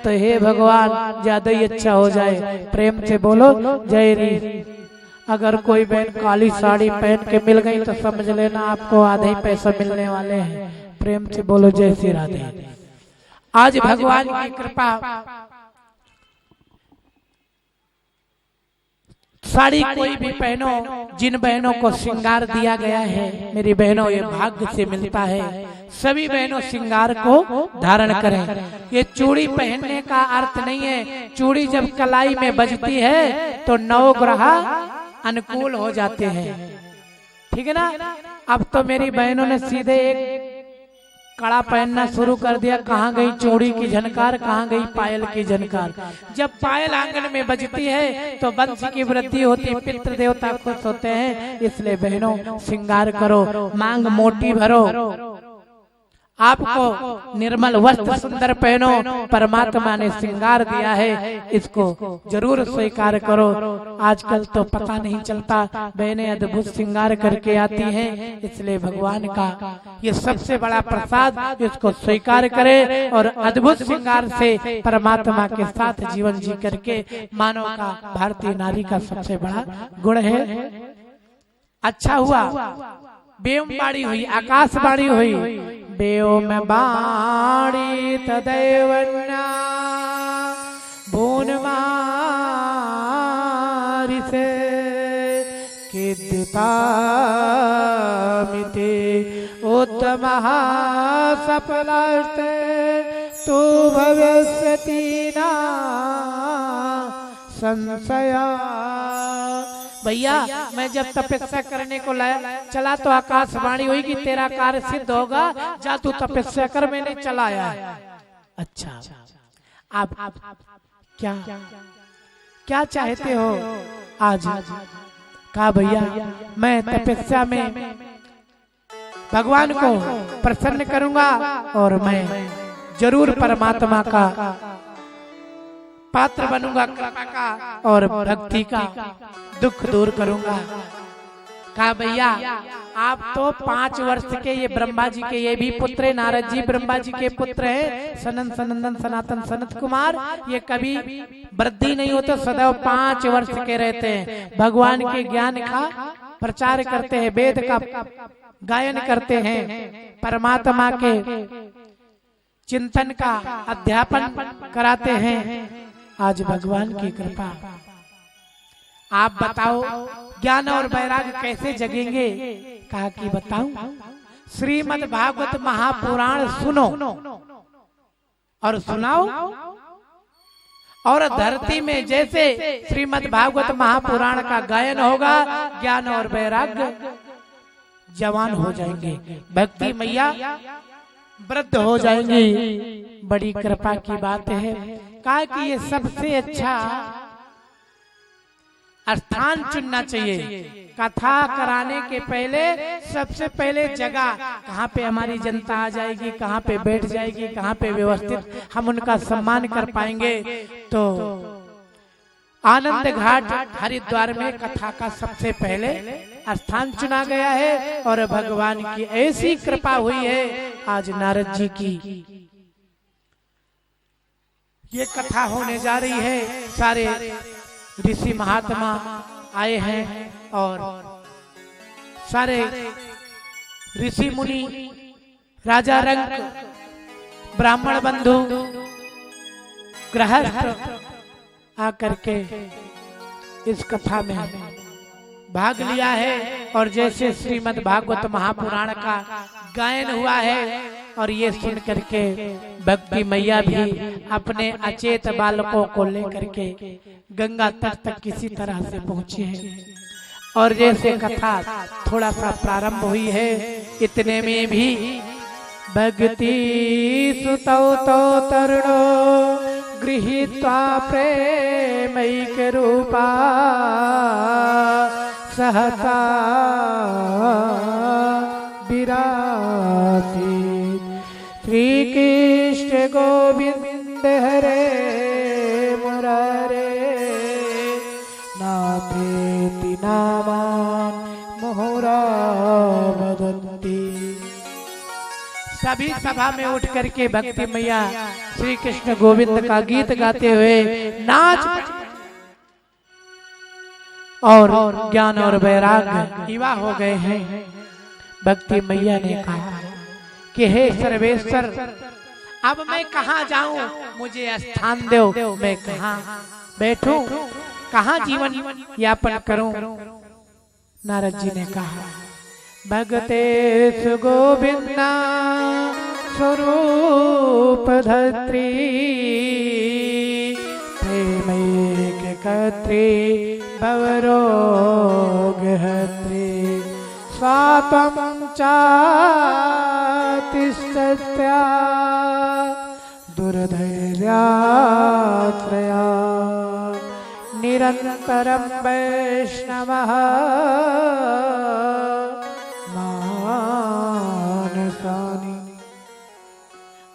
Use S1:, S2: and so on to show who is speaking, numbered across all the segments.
S1: तो हे भगवान ज्यादा ही अच्छा हो जाए। प्रेम से बोलो जय री। अगर कोई बहन काली साड़ी पहन के मिल गई तो समझ लेना आपको आधे ही पैसा मिलने वाले हैं। प्रेम से बोलो जय श्री राधे। आज भगवान की कृपा साड़ी कोई भी पहनो, जिन बहनों को श्रृंगार दिया गया है मेरी बहनों ये भाग्य से मिलता है। सभी बहनों श्रृंगार को धारण करें। ये चूड़ी पहनने का अर्थ नहीं है, चूड़ी जब कलाई में बजती है तो नवग्रह अनुकूल हो जाते हैं, ठीक है ना। अब तो मेरी बहनों ने सीधे एक कड़ा पहनना शुरू कर दिया। कहाँ गई चूड़ी की झनकार, कहाँ गई पायल की झनकार। जब पायल आंगन में बजती है तो वंश की वृद्धि होती, पितृ देवता खुश होते हैं। इसलिए बहनों श्रृंगार करो, मांग मोटी भरो, आपको निर्मल वस्त्र सुंदर पहनो। परमात्मा ने श्रृंगार दिया है, इसको जरूर स्वीकार करो। आजकल तो पता नहीं चलता, बहनें अद्भुत श्रृंगार करके आती हैं। इसलिए भगवान का ये सबसे बड़ा प्रसाद, इसको स्वीकार करें और अद्भुत श्रृंगार से परमात्मा के साथ जीवन जी करके मानव का, भारतीय नारी का सबसे बड़ा गुण है। अच्छा हुआ बेमबाड़ी हुई, आकाशवाणी हुई, बेओ में बाणी तदैवन्या भून मारी से किद्दिता मिते उत्तम सफलस्ते तु भविष्यति ना संशया। भैया मैं जब तपस्या करने को चला तो आकाशवाणी हुई कि तेरा कार्य सिद्ध होगा, जा तू तपस्या कर, मैंने चलाया। अच्छा आप क्या क्या चाहते हो आज? कहा भैया मैं तपस्या में भगवान को प्रसन्न करूंगा और मैं जरूर परमात्मा का पात्र बनूंगा, कृपा का और भक्ति का दुख दूर करूंगा। कहा भैया आप तो 5 वर्ष के, ये ब्रह्मा जी के ये भी पुत्र है, नारद जी ब्रह्मा जी के पुत्र हैं, सनन सनंदन सनातन सनत कुमार। ये कभी वृद्धि नहीं होते, सदैव 5 वर्ष के रहते हैं। भगवान के ज्ञान का प्रचार करते हैं, वेद का गायन करते हैं, परमात्मा के चिंतन का अध्यापन कराते हैं। आज भगवान की कृपा, आप बताओ ज्ञान और वैराग्य कैसे जगेंगे? कहा कि बताऊं, श्रीमद् भागवत महापुराण सुनो और सुनाओ, और धरती में जैसे श्रीमद् भागवत महापुराण का गायन होगा, ज्ञान और वैराग्य जवान हो जाएंगे, भक्ति मैया वृद्ध हो जाएंगी। बड़ी कृपा की बात है। कहा कि ये सबसे अच्छा स्थान चुनना चाहिए। कथा कराने के पहले सबसे पहले जगह कहाँ पे हमारी जनता आ जाएगी, कहाँ पे बैठ जाएगी, कहाँ पे व्यवस्थित हम उनका सम्मान कर पाएंगे। तो आनंद घाट हरिद्वार में कथा का सबसे पहले स्थान चुना गया है और भगवान की ऐसी कृपा हुई है। आज नारद जी की ये कथा होने जा रही है, सारे ऋषि महात्मा आए हैं और सारे ऋषि मुनि, राजा रंग, ब्राह्मण बंधु, गृहस्थ आकर के इस कथा में भाग लिया है। और जैसे श्रीमद् भागवत महापुराण का गायन हुआ है और ये सुन करके भक्ति मैया भी अपने अचेत बालकों को लेकर के गंगा तट तक किसी तरह से पहुंची है। और जैसे कथा थोड़ा सा प्रारंभ हुई है, इतने में भी भक्ति सुतौ तो तरुणो गृहीत्वा प्रेमैक रूपा सहसा विरासी श्री कृष्ण गोविंद हरे मुरारे नाथेति नामान मोहरा वदन्ति। सभी सभा में उठ करके भक्ति मैया श्री कृष्ण गोविंद का गीत गाते हुए नाच और ज्ञान और वैराग्य युवा हो गए हैं। भक्ति मैया ने कहा कि हे सर्वेश्वर, अब मैं कहाँ जाऊं, मुझे स्थान दो, मैं कहाँ बैठूं, कहाँ जीवन यापन करूं। नारद जी ने कहा भगते सुगोविंदा स्वरूप धत्री प्रेमैक कत्री भवरोग हत्री स्वात्मं चाति सत्या दुर्धैर्यात्रया निरन्तरं वैष्णवः मानसानि।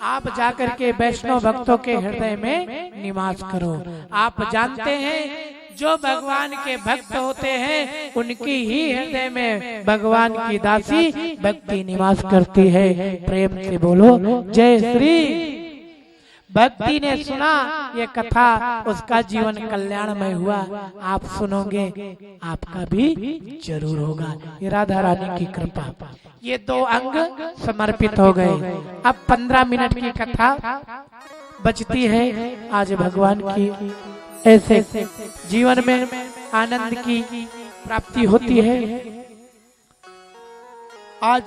S1: आप जाकर के वैष्णव भक्तों के हृदय में निवास करो। आप जानते हैं जो भगवान के भक्त होते हैं उनकी ही हृदय में भगवान की दासी भक्ति निवास करती है। प्रेम से बोलो जय श्री। भक्ति ने सुना ये कथा, उसका जीवन कल्याणमय हुआ। आप सुनोगे आपका भी जरूर होगा। ये राधा रानी की कृपा। ये 2 अंग समर्पित हो गए। अब 15 मिनट की कथा बचती है। आज भगवान की ऐसे जीवन में आनंद की प्राप्ति होती है। आज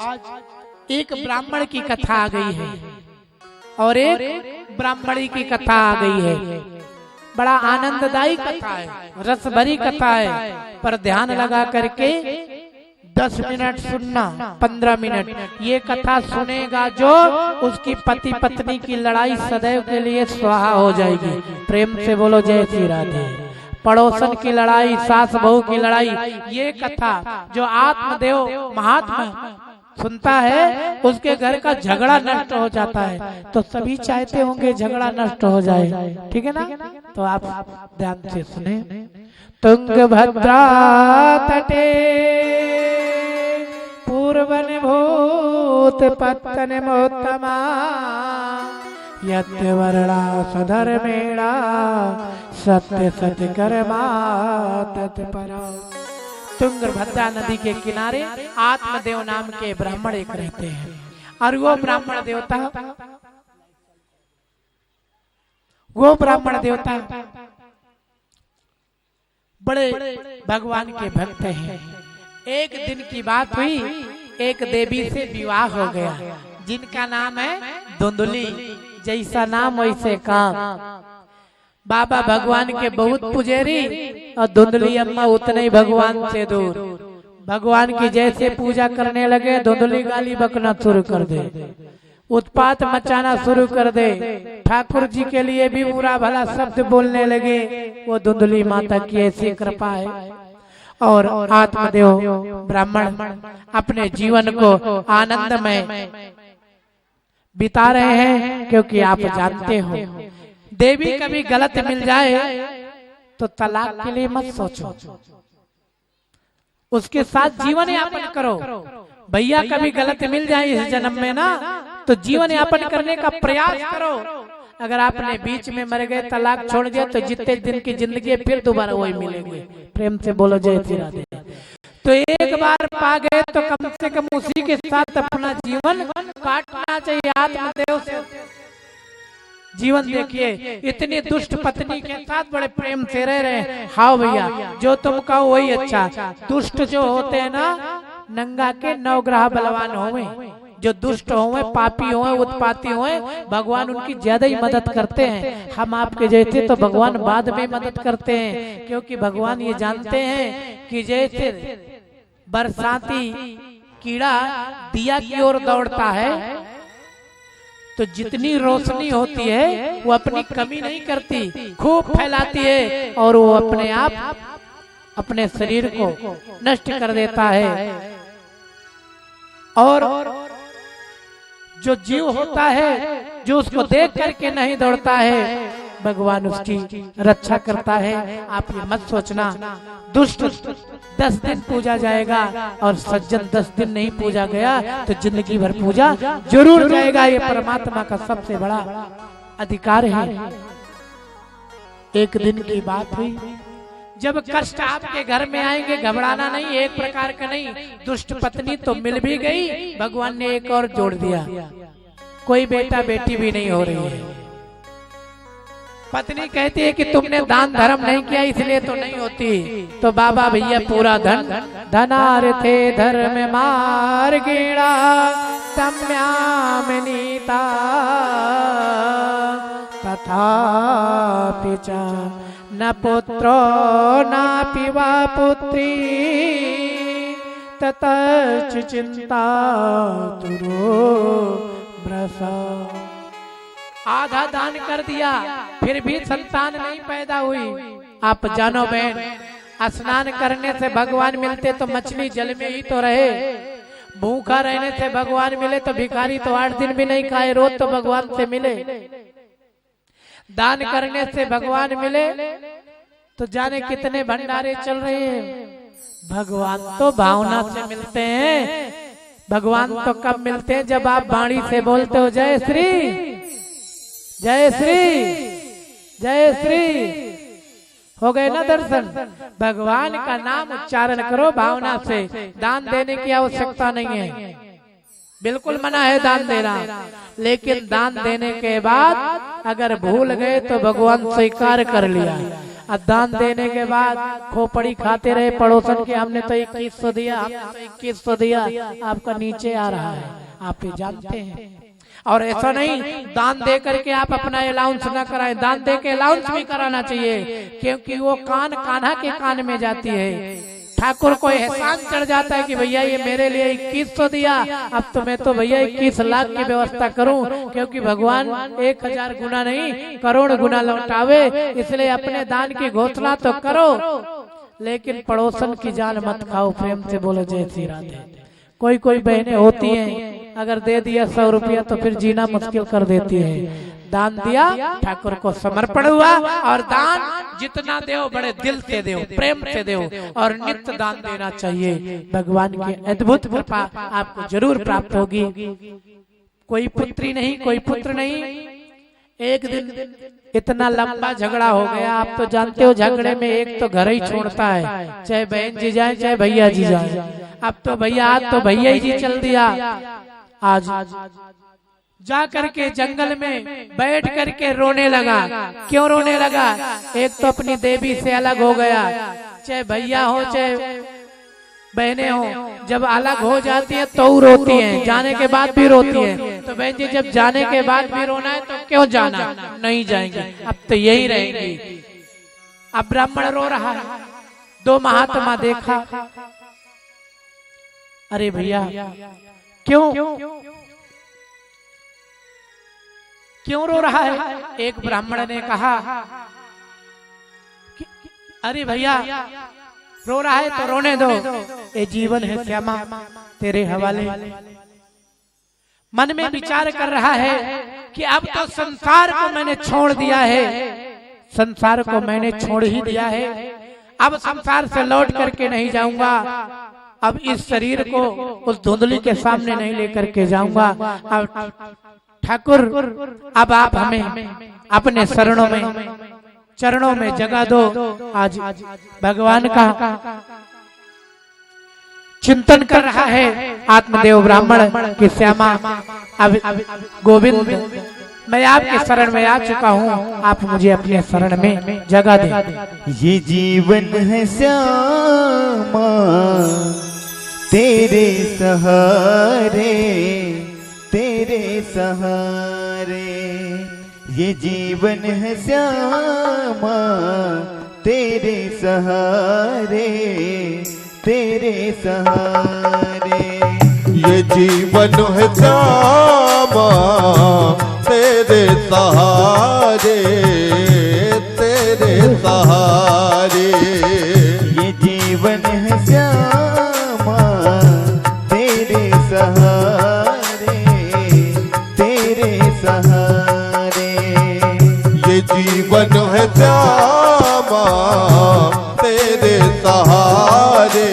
S1: एक ब्राह्मण की कथा आ गई है और एक ब्राह्मणी की कथा आ गई है। बड़ा आनंददायी कथा है, रस भरी कथा है। पर ध्यान लगा करके 10 मिनट सुनना, 15 मिनट ये कथा सुनेगा जो, उसकी पति पत्नी की लड़ाई सदैव के लिए स्वाहा हो जाएगी। प्रेम से बोलो जय श्री राधे। पड़ोसन की लड़ाई, सास बहू की लड़ाई, ये कथा जो आत्मदेव महात्मा सुनता है उसके घर का झगड़ा नष्ट हो जाता है। तो सभी चाहते होंगे झगड़ा नष्ट हो जाए, ठीक है ना? तो आप ध्यान से सुने। तुंगभद्रा तटे पूर्वन भूत पत्तन मोत्तमा यत्य वर्णा सधर्मेणा सत्य सत्य कर्मा तत्परा। तुंगभद्रा नदी के किनारे आत्मदेव नाम के ब्राह्मण एक रहते हैं और वो ब्राह्मण देवता बड़े भगवान के भक्त हैं। एक दिन की बात हुई, एक देवी से विवाह हो गया जिनका नाम है धुंधली। जैसा नाम वैसे काम। बाबा भगवान के बहुत पुजेरी और धुंधली अम्मा उतने ही भगवान से दूर। भगवान की जैसे पूजा करने लगे धुंधली गाली बकना शुरू कर दे, उत्पात मचाना शुरू कर दे, ठाकुर जी के लिए भी बुरा भला शब्द बोलने लगे। वो धुंधली माता की ऐसी कृपा है। और आत्मदेव ब्राह्मण अपने जीवन को आनंदमय बिता रहे हैं। क्योंकि आप जानते हो देवी कभी गलत मिल जाए तो तलाक के लिए मत सोचो, उसके साथ जीवन यापन करो। भैया कभी गलत मिल जाए इस जन्म में ना, तो जीवन यापन करने का प्रयास करो। अगर आपने बीच में मर गए, तलाक छोड़ दिया, तो जितने दिन की जिंदगी फिर दोबारा वही मिलेंगे। प्रेम से बोलो जय श्री राधे। तो एक बार पा गए तो कम से कम उसी के साथ अपना जीवन काटना चाहिए। आत्मदेव से जीवन देखिए, इतनी दुष्ट पत्नी के साथ बड़े प्रेम से रह रहे हैं। हाँ भैया, जो तुम कहो वही अच्छा। दुष्ट जो होते हैं ना, नंगा के 9 ग्रह बलवान होवे। जो दुष्ट होवे, पापी होवे, उत्पाती होवे, भगवान उनकी ज्यादा ही मदद करते हैं। हम आपके जैसे तो भगवान बाद में मदद करते हैं। क्योंकि भगवान ये जानते हैं कि जैसे बरसाती कीड़ा दिया की ओर दौड़ता है, तो जितनी रोशनी होती है वो अपनी कमी नहीं करती, खूब फैलाती है और वो अपने आप अपने शरीर को नष्ट कर देता है। और जो जीव होता है, जो उसको देख करके नहीं दौड़ता है, भगवान उसकी रक्षा करता है। आप ये मत सोचना दुष्ट 10 दिन पूजा जाएगा और सज्जन 10 दिन नहीं पूजा गया तो जिंदगी भर पूजा जरूर जाएगा। ये परमात्मा का सबसे बड़ा अधिकार है। एक दिन की बात हुई, जब कष्ट आपके घर में आएंगे घबराना नहीं, एक प्रकार का नहीं। दुष्ट पत्नी तो मिल भी गई, भगवान ने एक और जोड़ दिया, कोई बेटा बेटी भी नहीं हो रही है। पत्नी कहती है कि तुमने दान धर्म नहीं किया इसलिए तो नहीं होती। तो बाबा भैया पूरा धन धनार्थे धर्म मार्गेणा तम्याम नीता तथापि च न पुत्रो नापि वा पुत्री ततच चिंता तुरो ब्रसा। आधा दान कर दिया फिर भी संतान नहीं पैदा हुई। आप जानो बहन, स्नान करने से भगवान मिलते तो मछली जल में ही तो रहे, भूखा रहने से भगवान मिले तो भिखारी तो 8 दिन भी नहीं खाए, रोज तो भगवान से मिले। दान करने से भगवान मिले तो जाने कितने भंडारे चल रहे हैं। भगवान तो भावना से मिलते हैं। भगवान तो कब मिलते हैं? जब आप वाणी से बोलते हो जय श्री जय श्री जय श्री, हो गए ना दर्शन। भगवान का नाम उच्चारण करो भावना से। दान देने की आवश्यकता नहीं है, बिल्कुल मना है दान देना, लेकिन दान देने के बाद अगर भूल गए तो भगवान स्वीकार कर लिया। अब दान देने के बाद खोपड़ी खाते रहे पड़ोसन के, हमने तो 2100 दिया, हमने तो 2100 दिया, आपका नीचे आ रहा है, आप ये जानते हैं। और ऐसा नहीं दान दे करके आप अपना अलाउंस ना कराएं, दान दे के अलाउंस भी कराना चाहिए, क्योंकि वो कान कान्हा के कान में जाती है। ठाकुर को एहसान चढ़ जाता है कि भैया ये मेरे लिए 2100 दिया, अब तो मैं तो भैया 21 लाख की व्यवस्था करूं, क्योंकि भगवान 1000 गुना नहीं करोड़ गुना लौटावे। इसलिए अपने दान की घोषणा तो करो, लेकिन पड़ोसन की जान मत खाओ। प्रेम से बोलो जय श्री राधे। कोई कोई बहनें होती हैं, अगर दे दिया 100 रुपया तो फिर जीना मुश्किल कर देती है। दान दिया, ठाकुर को समर्पण हुआ, और दान जितना दो बड़े दिल से दो, प्रेम से दो, और नित्य दान देना चाहिए। भगवान की अद्भुत कृपा आपको जरूर प्राप्त होगी। कोई पुत्री नहीं, कोई पुत्र नहीं। एक दिन इतना लंबा झगड़ा हो गया, आप तो जानते हो झगड़े में एक तो घर ही छोड़ता है, चाहे बहन जी जाए चाहे भैया जी जाए। अब तो भैया आज तो भैया ही जी चल दिया। आज जा करके जंगल में बैठ करके रोने लगा। क्यों रोने लगा? एक तो अपनी देवी से अलग हो गया, चाहे भैया हो चाहे बहनें हो, जब अलग हो जाती है तो रोती हैं, जाने के बाद भी रोती हैं। तो बहन जी जब जाने के बाद भी रोना है तो क्यों जाना, नहीं जाएंगे, अब तो यही रहेंगी। अब ब्राह्मण रो रहा है, 2 महात्मा देखा, अरे भैया क्यों क्यों रो रहा है? एक ब्राह्मण ने कहा अरे भैया रो रहा है तो रोने दो, ये जीवन है श्यामा तेरे हवाले। मन में विचार कर रहा है कि अब तो संसार को मैंने छोड़ दिया है, संसार को मैंने छोड़ ही दिया है, अब संसार से लौट करके नहीं जाऊंगा। अब इस शरीर को उस धुंधली के सामने नहीं लेकर के जाऊंगा। अब ठाकुर अब आप हमें अपने चरणों में जगह दो। आज भगवान का चिंतन कर रहा है आत्मदेव ब्राह्मण की श्यामा। अब गोविंद मैं आपके शरण में आ चुका हूँ, आप मुझे अपने शरण में जगह दें।
S2: ये जीवन है श्यामा तेरे सहारे, तेरे सहारे। ये जीवन है श्यामा तेरे सहारे, तेरे सहारे।
S3: ये जीवन है श्यामा तेरे सहारे, तेरे सहारे।
S2: ये जीवन है श्यामा तेरे सहारे, तेरे सहारे।
S3: ये जीवन है श्यामा तेरे सहारे,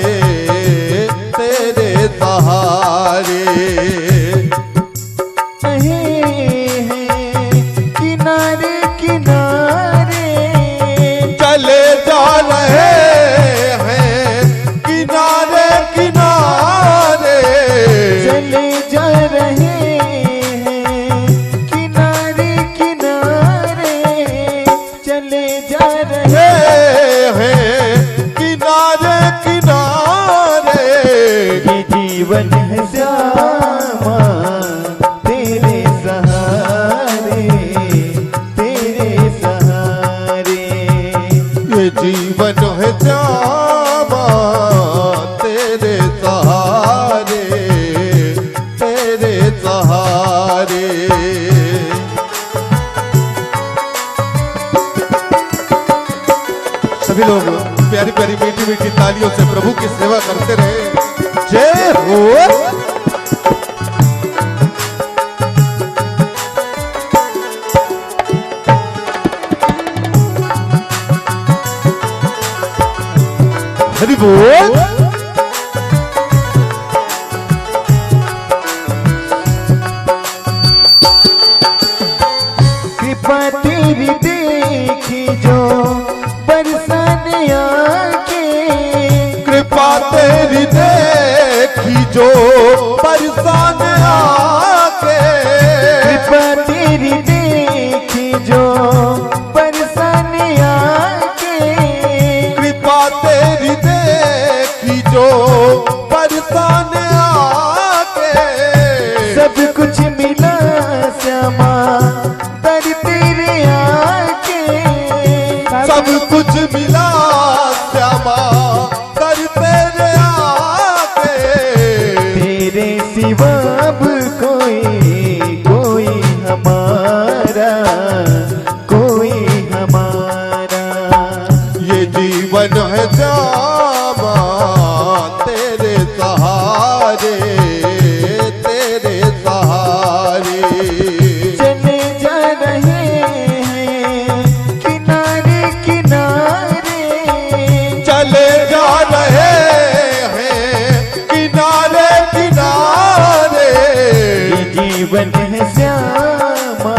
S3: तेरे सहारे।
S2: कहे हैं कि ना
S3: ये जीवन है श्यामा तेरे सहारे, तेरे सहारे। सभी लोग प्यारी प्यारी मीठी मीठी तालियों से प्रभु की सेवा करते रहे। जय हो। हरि बोल।
S2: कृपा तेरी देखी जो बरसान आके,
S3: कृपा तेरी देखी जो बरसान आके,
S2: कृपा तेरी देखी जो बरसान आके,
S3: कृपा तेरी देखी जो बरसान आके,
S2: सब कुछ मिला श्यामा दर तेरे आके,
S3: सब कुछ मिला श्यामा कर तेरे आके।
S2: तेरे सिवा अब कोई हमारा, कोई हमारा।
S3: ये जीवन है श्यामा तेरे सहारे, तेरे सहारे।
S2: चले जा रहे हैं किनारे किनारे,
S3: चले जा रहे हैं किनारे किनारे।
S2: ये जीवन है श्यामा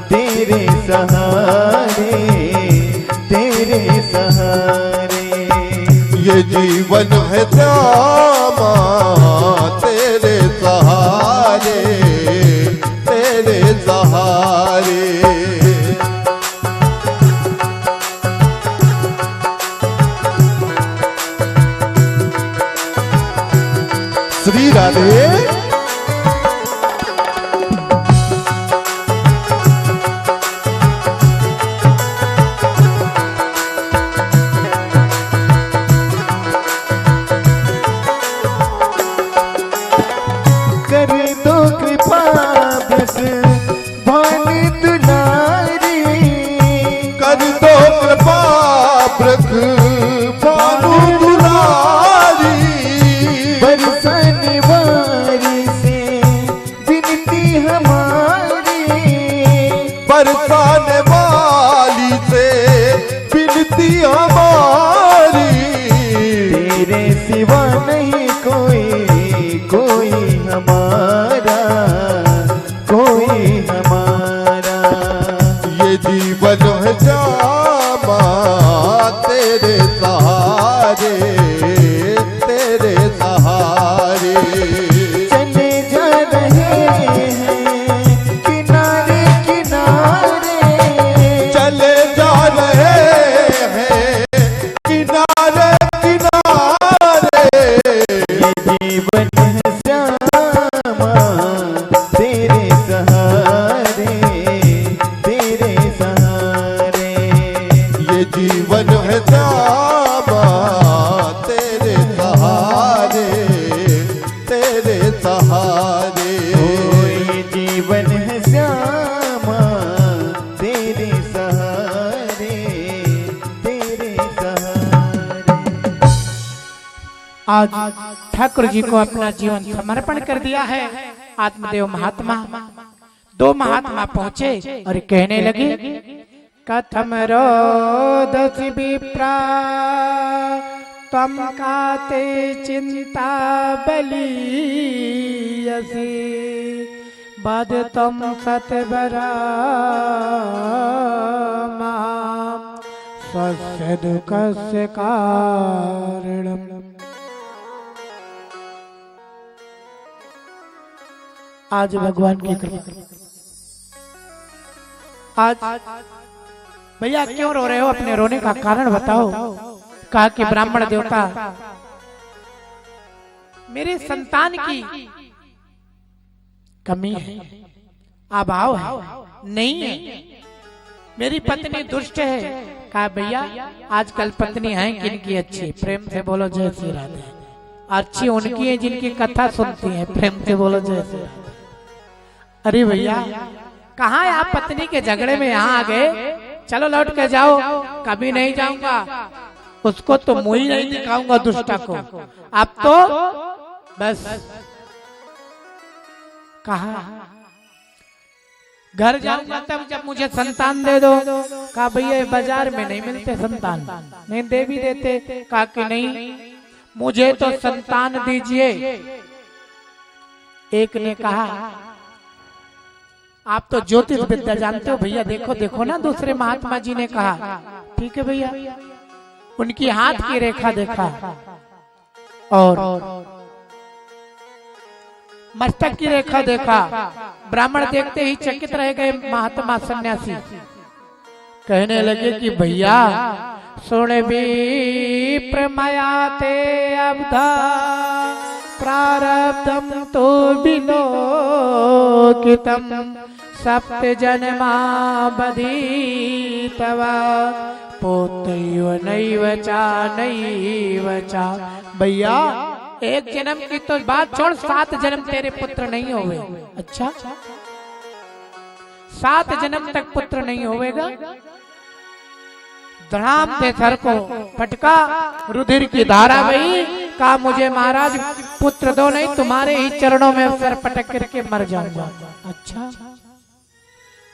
S2: तेरे सहारे, तेरे सहारे।
S3: ये जीवन है श्यामा तेरे सहारे, तेरे सहारे। श्री राधे।
S2: कर दो कृपा बस भानी दुलारी,
S3: कर दो कृपा ब्रख भानु दुलारी।
S2: बरसाने वारी से विनती हमारी,
S3: बरसाने वाली से विनती हमारी।
S2: तेरे सिवा नहीं कोई हमारा, कोई हमारा।
S3: ये जीवन है श्यामा तेरे सहारे, तेरे सहारे।
S2: चले जा रहे हैं किनारे किनारे,
S3: चले जा रहे हैं किनारे किनारे।
S2: ये जीवन है श्यामा तेरे सहारे, तेरे सहारे।
S3: ये जीवन है श्यामा तेरे सहारे, तेरे सहारे।
S2: ओ ये जीवन है श्यामा तेरे सहारे, तेरे सहारे।
S1: आज ठाकुर जी को अपना जीवन समर्पण कर दिया है। आत्मदेव महात्मा, दो महात्मा पहुंचे और कहने लगे, कथम रोदस विप्रा तम काते चिंता बलियसी, बद तम सतबरा स्वस्य दुःखस्य कारणम्। आज भगवान की कृपा। आज भैया क्यों रो रहे हो? अपने रोने का कारण बताओ। कहा कि ब्राह्मण देवता, मेरे संतान की कमी है, अभाव है, नहीं है। मेरी पत्नी दुष्ट है। कहा भैया आजकल पत्नी है किनकी अच्छी, प्रेम से बोलो जय श्री राधे। अच्छी उनकी है जिनकी कथा सुनती है, प्रेम से बोलो जय श्री राधे। अरे भैया कहाँ आप पत्नी के झगड़े में यहाँ आ गए, चलो लौट के जाओ। कभी नहीं जाऊंगा, उसको तो मुंह ही नहीं दिखाऊंगा दुष्टा को। अब तो बस कहा घर जाऊंगा तब जब मुझे संतान दे दो। कहा भैया बाजार में नहीं मिलते संतान, नहीं दे भी देते। कहा कि नहीं मुझे तो संतान दीजिए। एक ने कहा आप तो ज्योतिष विद्या जानते हो भैया, देखो देखो ना। दूसरे महात्मा जी ने कहा ठीक है भैया। उनकी हाथ की रेखा देखा और मस्तक की रेखा देखा। ब्राह्मण देखते ही चकित रह गए। महात्मा सन्यासी कहने लगे कि भैया सुने विप्र माया ते अवधा प्रारब्धम तो विलोकितम सप्त जन्मा बधीतवा पोतैव नैव चा। भैया एक जन्म की तो बात छोड़, 7 जन्म तेरे पुत्र नहीं होवे। अच्छा 7 जन्म तक पुत्र नहीं होवेगा। धड़ाम से सर को फटका, रुधिर की धारा बही। कहा मुझे महाराज पुत्र दो, नहीं तुम्हारे ही चरणों में सर पटक करके मर जाऊंगा। अच्छा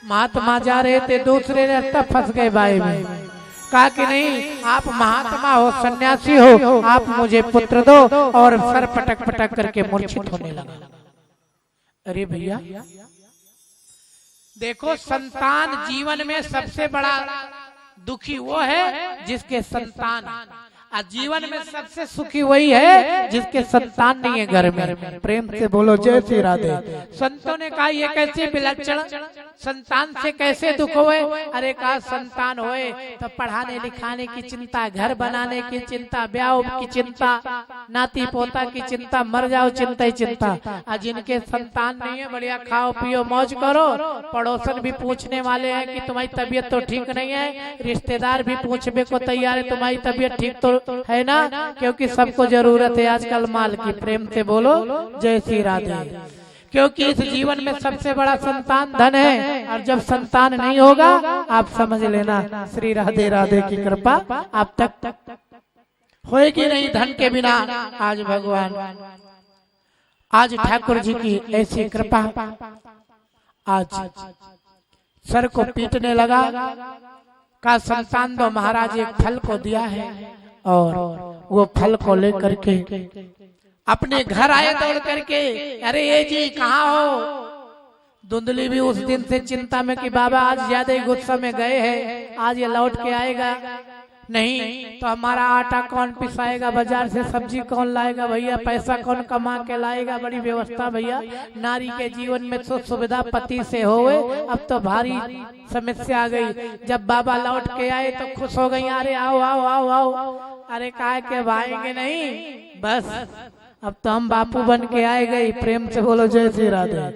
S1: महात्मा जा रहे थे, दूसरे रास्ता फंस गए बाई में। कहा कि नहीं आप महात्मा हो, सन्यासी हो, आप मुझे पुत्र दो। और सर पटक पटक करके मूर्छित होने लगा। अरे भैया देखो संतान जीवन में सबसे बड़ा दुखी वो है जिसके संतान, और जीवन में सबसे सुखी वही है जिसके संतान नहीं है घर में। प्रेम से बोलो जय श्री राधे। संतों ने कहा ये कैसे विलक्षण, संतान से कैसे दुख होए। अरे कहा संतान होए तो पढ़ाने लिखाने की चिंता, घर बनाने की चिंता, ब्याह की चिंता, नाती पोता की चिंता, मर जाओ चिंता ही चिंता। और जिनके संतान नहीं है बढ़िया खाओ पियो मौज करो। पड़ोसन भी पूछने वाले हैं कि तुम्हारी तबीयत तो ठीक नहीं है, रिश्तेदार भी पूछने को तैयार है तुम्हारी तबीयत ठीक तो है ना, क्योंकि सबको जरूरत है आजकल माल की। प्रेम से बोलो जय श्री राधे। क्योंकि इस जीवन में सबसे बड़ा संतान धन है, और जब संतान नहीं होगा आप समझ लेना श्री राधे राधे की कृपा आप तक होएगी नहीं धन के बिना। आज भगवान, आज ठाकुर जी की ऐसी कृपा, आज सर को पीटने लगा। का संतान दो महाराज एक फल को दिया है, और वो फल को लेकर के अपने घर आए दौड़ करके। अरे ये जी कहाँ हो। धुंधली भी उस दिन से चिंता में कि बाबा आज ज्यादा ही गुस्सा में गए हैं, आज ये लौट के आएगा नहीं तो हमारा आटा कौन पिसाएगा, बाजार से सब्जी कौन लाएगा भैया, पैसा कौन कमा के लाएगा। बड़ी व्यवस्था भैया, नारी के जीवन में तो सुविधा पति से होवे, अब तो भारी समस्या आ गई। जब बाबा लौट के आए तो खुश हो गई, अरे आओ आओ आओ आओ। अरे काहे के भाएंगे नहीं, बस अब तो हम बापू बन के आए गए। प्रेम से बोलो जय श्री राधे।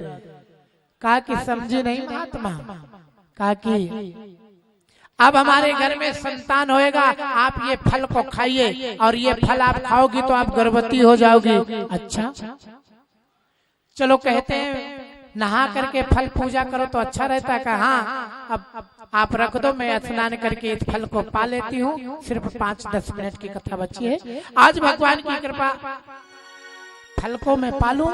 S1: कहा कि समझी नहीं महात्मा, कहा कि अब हमारे घर में संतान होएगा, आप ये फल को खाइए, और ये फल आप खाओगी तो आप गर्भवती हो जाओगी। अच्छा चलो कहते हैं नहा करके फल पूजा करो तो अच्छा रहता है। कहा हाँ अब आप रख दो, मैं स्नान करके इस फल को पा लेती हूँ। सिर्फ 5-10 मिनट की कथा बची है। आज भगवान की कृपा फल को मैं पालू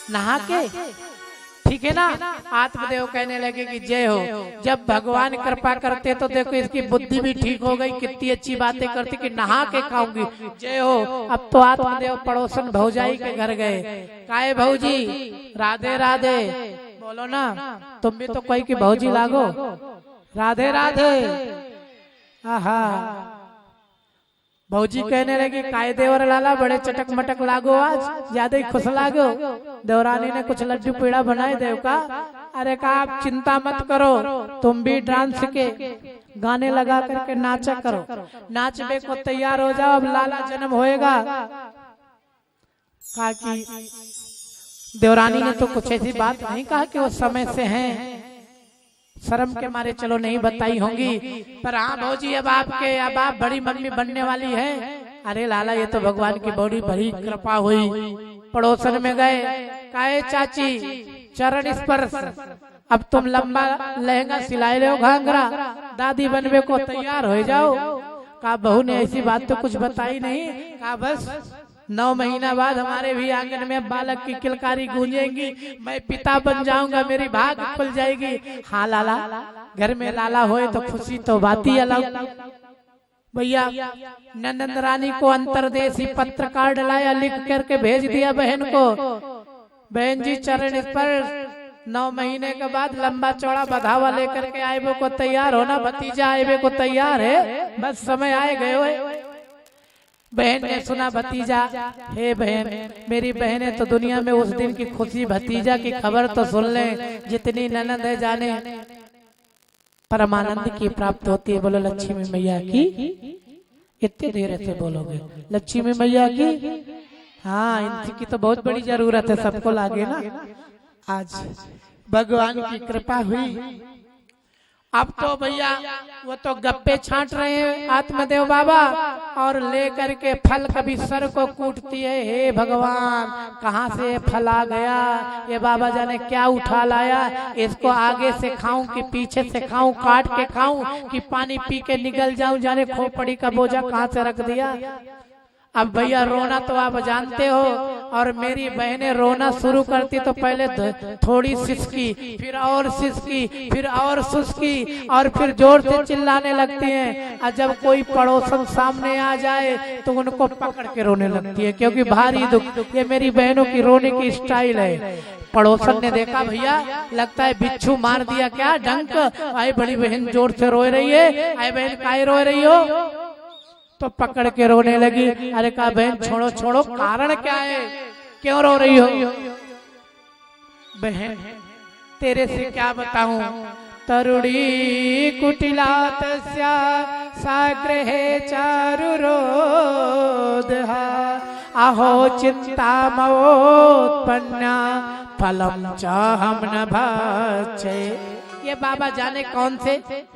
S1: नहा के, ठीक है ना। आत्मदेव कहने लगे कि जय हो। जब भगवान कृपा करते तो देखो इसकी बुद्धि भी ठीक हो गई, कितनी अच्छी बातें करती कि नहा के खाऊंगी, जय हो। अब तो आत्मदेव पड़ोसन भौजाई के घर गए। काहे भौजी राधे राधे बोलो ना, तुम भी तो कोई की भौजी लागो, राधे राधे। आहा भौजी कहने लगी काय देवर लाला बड़े चटक मटक लागो, आज ज्यादा ही खुश लागो। देवरानी ने कुछ लड्डू पेड़ा बनाए देव का। अरे कहा आप चिंता मत करो, तुम भी डांस के गाने लगा करके नाचा करो, नाचने को तैयार हो जाओ, अब लाला जन्म होएगा। कहा कि देवरानी ने तो कुछ ऐसी बात नहीं कहा कि वो समय से हैं, शर्म के मारे चलो नहीं बताई होंगी, पर हाँ भौजी अब आप बड़ी मम्मी बनने वाली है। अरे लाला ये तो भगवान की बड़ी बड़ी कृपा हुई। पड़ोसन में गए, कहे चाची चरण स्पर्श, अब तुम लंबा लहंगा सिलाई लो घाघरा, दादी बनवे को तैयार हो जाओ। कहा बहू ने ऐसी बात तो कुछ बताई नहीं। कहा बस 9 महीना बाद हमारे भी आंगन में बालक की किलकारी गूंजेगी, मैं पिता बन जाऊंगा, मेरी भाग खुल जाएगी। हाँ लाला, घर में लाला होए तो खुशी तो बात ही अलग। भैया नंदन रानी को अंतरदेशी पत्र कार्ड लाया, लिख करके भेज दिया बहन को, बहन जी चरण स्पर्श 9 महीने के बाद लंबा चौड़ा बधावा लेकर के आएबे को तैयार होना, भतीजा आएबे को तैयार है, बस समय आए गए हो। बहन ने सुना भतीजा, हे बहन मेरी बहनें तो दुनिया में उस दिन की खुशी भतीजा की खबर तो सुन ले, जितनी ननद है जाने परमानंद की प्राप्त होती है। बोलो लक्ष्मी मैया की, इतने देर से बोलोगे लक्ष्मी मैया की। हाँ इनकी तो बहुत बड़ी जरूरत है, सबको लागे ना। आज भगवान की कृपा हुई। अब तो भैया वो तो गप्पे छांट रहे हैं आत्मदेव बाबा, और लेकर के फल कभी सर को कूटती है, हे भगवान कहाँ से फल आ गया, ये बाबा जाने क्या उठा लाया, इसको आगे से खाऊं कि पीछे से खाऊं, काट के खाऊं कि पानी पी के निकल जाऊं, जाने खोपड़ी का बोझा कहाँ से रख दिया। अब भैया रोना तो आप जानते हो, और मेरी बहनें रोना शुरू करती तो पहले थोड़ी सिसकी, फिर और सिसकी, फिर और सुसकी, और फिर जोर से चिल्लाने लगती हैं। और जब कोई पड़ोसन सामने आ जाए तो उनको पकड़ के रोने लगती है, क्योंकि भारी दुख। ये मेरी बहनों की रोने की स्टाइल है। पड़ोसन ने देखा भैया लगता है बिच्छू मार दिया क्या डंक, आई बड़ी बहन जोर से रो रही है, आई बहन काहे रो रही हो, तो पकड़ के रोने लगी। अरे कहा बहन छोड़ो छोड़ो, कारण क्या है, क्यों रो रही हो। बहन तेरे से क्या बताऊं, तरुणी कुटिलात साग्रहे चारु रोदहा, अहो चिंता मोत्पन्ना फलम चाहम न भाचे। ये बाबा जाने कौन से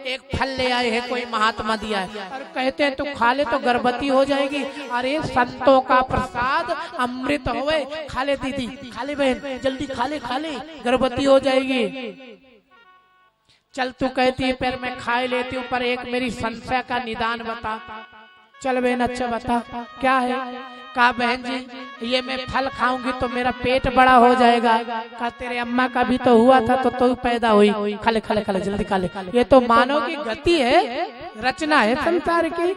S1: एक फल ले आए हैं, कोई महात्मा दिया है, और कहते हैं तू खा ले तो गर्भवती हो जाएगी। अरे संतों का प्रसाद अमृत होवे, खा ले दीदी, खा ले बहन, जल्दी खा ले गर्भवती हो जाएगी। चल तू कहती है पर मैं खा लेती हूँ, पर एक मेरी संशय का निदान बता। चल बहन अच्छा बता क्या है। कहा बहन जी ये मैं फल खाऊंगी तो मेरा पेट बड़ा हो जाएगा। कहा तेरे अम्मा का भी तो हुआ था, तो तू पैदा हुई, खा ले खा ले खा ले जल्दी खा ले, ये तो मानव की गति है, रचना है संसार की।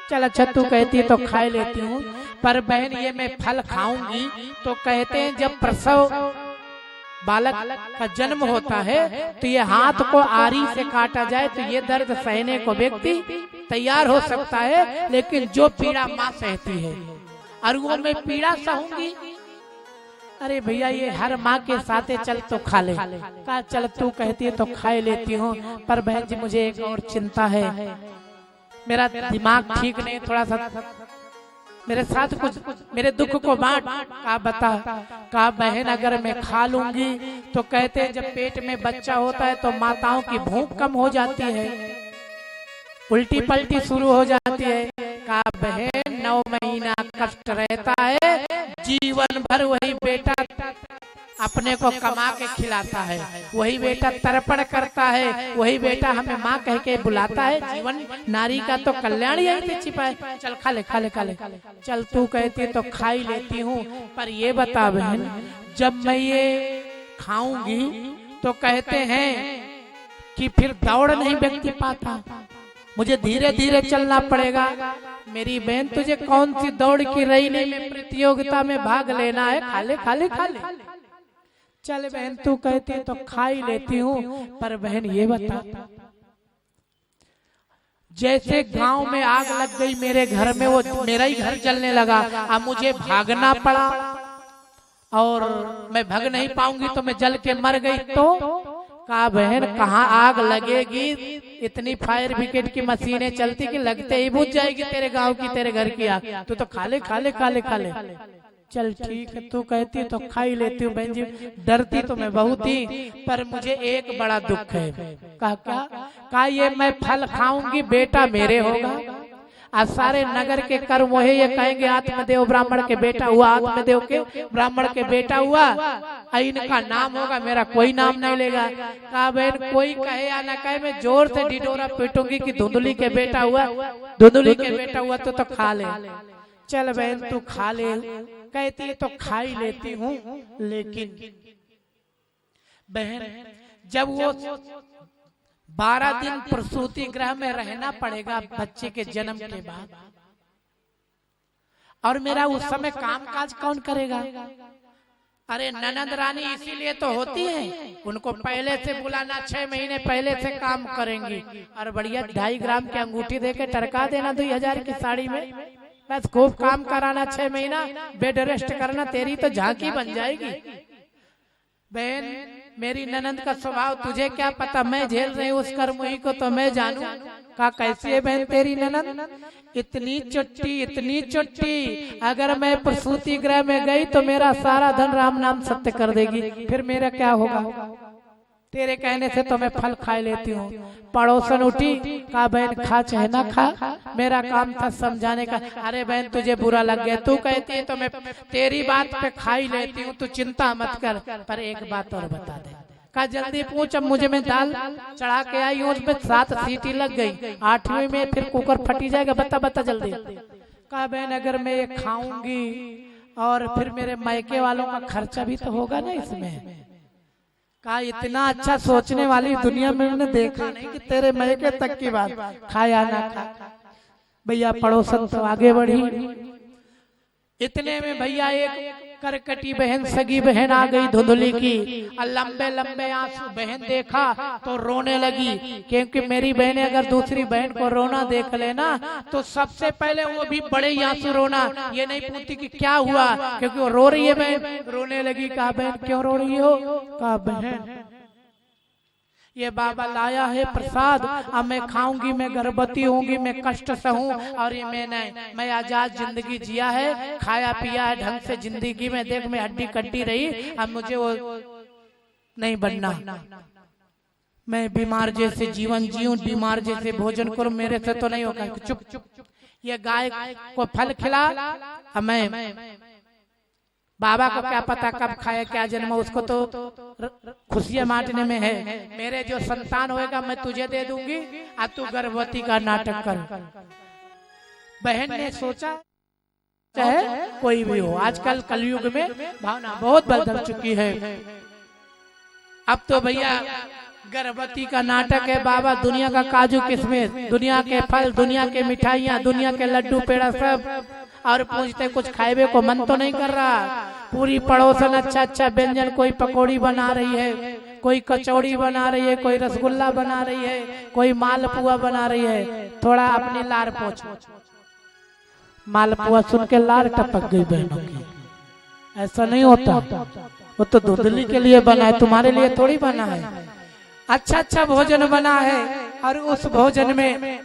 S1: चल अच्छा तू कहती है तो खा लेती हूँ, पर बहन ये मैं फल खाऊंगी तो कहते हैं जब प्रसव बालक का जन्म होता है तो ये हाथ को आरी से काटा जाए तो ये दर्द सहने को व्यक्ति तैयार हो सकता है, लेकिन जो पीड़ा माँ सहती है और वो मैं पीड़ा सहूंगी। अरे भैया ये हर माँ के साथ चल तो खा ले। कहा चल तू कहती है तो खा लेती हूँ, पर बहन जी मुझे एक और चिंता है, मेरा दिमाग ठीक नहीं, थोड़ा सा मेरे साथ कुछ मेरे दुख को बांट। कहा बता। कहा बहन अगर मैं खा लूंगी तो कहते हैं जब पेट में बच्चा होता है तो माताओं की भूख कम हो जाती है, उल्टी पलटी शुरू हो जाती है। कहा बहन 9 महीना कष्ट रहता है, जीवन भर वही बेटा अपने को कमा के खिलाता है, वही बेटा तर्पण करता है, वही बेटा हमें माँ कह के बुलाता है। जीवन नारी का तो कल्याण यही पे छिपा है। चल खा ले खा ले खा ले, चल तू कहती है तो खा ही लेती हूँ, पर ये बता बहन जब मैं ये खाऊंगी तो कहते हैं कि फिर दौड़ नहीं व्यक्ति पाता, मुझे धीरे धीरे चलना पड़ेगा। मेरी बहन तुझे कौन सी दौड़ की रैली में प्रतियोगिता में भाग लेना है, खा ले खा ले खा ले। चल बहन तू कहती है तो खा ही लेती हूँ, पर बहन ये बता जैसे गांव में आग लग गई मेरे घर में, वो मेरा ही घर जलने लगा, अब मुझे भागना पड़ा और मैं भाग नहीं पाऊंगी तो मैं जल के मर गई तो। कहा बहन कहाँ आग लगेगी, इतनी फायर ब्रिगेड की मशीनें चलती कि लगते ही बुझ जाएगी तेरे गांव की तेरे घर की आग, तू तो खा ले खा ले खा ले खा ले। चल ठीक है, तू कहती है तो खा ही लेती हूँ बहन जी। डरती तो मैं बहुत ही, पर मुझे एक बड़ा दुख है। कहा क्या? कहा ये मैं फल खाऊंगी बेटा मेरे होगा, आज सारे नगर के कर्म वही ये कहेंगे आत्मदेव ब्राह्मण के बेटा हुआ, आत्मदेव के ब्राह्मण के बेटा हुआ, इनका नाम होगा, मेरा कोई नाम नहीं लेगा। कहा बहन कोई कहे या ना कहे, मैं जोर से ढिढोरा पीटूंगी कि धुंधली के बेटा हुआ, धुंधली के बेटा हुआ तो खा ले। चल बहन तू खा ले, कहती है तो खा ही लेती हूँ। लेकिन बहन जब वो 12 दिन प्रसूति गृह में रहना पड़ेगा बच्चे के जन्म के बाद, और मेरा उस समय काम काज कौन करेगा? अरे ननद रानी इसीलिए तो होती है, उनको पहले से बुलाना, 6 महीने पहले से काम करेंगी, और बढ़िया 2.5 ग्राम की अंगूठी देके टरका देना 2000 की साड़ी में, बस खूब काम कराना, 6 महीना बेड रेस्ट करना, तेरी तो झांकी बन जाएगी। बहन मेरी ननद का स्वभाव तुझे क्या पता, मैं झेल रही हूँ उस कर्मुही को तो मैं जानू। कहा कैसी है बहन तेरी ननद? इतनी चुट्टी, इतनी चुट्टी, अगर मैं प्रसूति गृह में गई तो मेरा सारा धन राम नाम सत्य कर देगी, फिर मेरा क्या होगा? तेरे कहने से तो मैं फल खा लेती हूँ। पड़ोसन उठी, कहा बहन खा चाहे ना खा, मेरा काम था समझाने का। अरे बहन तुझे बुरा लग गया, तू कहती है तो मैं तेरी बात पे खा ही लेती हूँ, तू चिंता मत कर, पर एक बात और बता दे। कहा जल्दी पूछ, अब मुझे मैं दाल चढ़ा के आई हूँ, उसमें 7 सीटी लग गई, 8वीं में फिर कुकर फटी जाएगा, बता बता जल्दी। कहा बहन अगर मैं ये खाऊंगी और फिर मेरे मायके वालों का खर्चा भी तो होगा ना इसमें। कहा इतना अच्छा सोचने वाली दुनिया में मैंने देखा नहीं कि तेरे मायके तक की बात, खाया ना खा। भैया पड़ोसन तो आगे बढ़ी, इतने में भैया एक करकटी बहन, सगी बहन आ गई धुंधली की, और लंबे लंबे आंसू। बहन देखा तो रोने लगी, क्योंकि मेरी बहन अगर दूसरी बहन को रोना देख लेना तो सबसे पहले वो भी बड़े ही आंसू रोना, ये नहीं पूछती कि क्या हुआ, क्योंकि वो रो रही है बहन, रोने लगी। कहा बहन क्यों रो रही हो? कहा बहन ये बाबा लाया है प्रसाद, अब मैं खाऊंगी, मैं गर्भवती होंगी, मैं कष्ट सहूं, और ये मैं आजाद जिंदगी जिया है, खाया पिया है ढंग से जिंदगी में, देख मैं हड्डी कट्टी रही, अब मुझे वो नहीं बनना, मैं बीमार जैसे जीवन जीऊं, बीमार जैसे भोजन करूं, मेरे से तो नहीं होगा। चुप चुप, ये गाय को फल खिला, अब मैं बाबा को क्या पता कब खाया क्या जन्म, उसको तो खुशियां बांटने में है। मेरे जो संतान होएगा मैं तुझे दे दूंगी, अब तू गर्भवती का नाटक कर। बहन ने सोचा चाहे कोई भी हो, आजकल कलयुग में भावना बहुत बदल चुकी है। अब तो भैया गर्भवती का नाटक है, बाबा दुनिया का काजू किशमिश, दुनिया के फल, दुनिया के मिठाइयाँ, दुनिया के लड्डू पेड़ा सब, और पूछते कुछ खाएबे को मन तो नहीं कर रहा। पूरी पड़ोसन अच्छा अच्छा व्यंजन, कोई पकौड़ी बना रही है, कोई कचौड़ी बना रही है, कोई रसगुल्ला बना रही है, कोई मालपुआ बना रही है। थोड़ा अपनी लार पोंछ, मालपुआ सुन के लार टपक गई बहनों की। ऐसा नहीं होता, वो तो धुंधली के लिए बना है, तुम्हारे लिए थोड़ी बना है। अच्छा अच्छा भोजन बना है, और उस भोजन में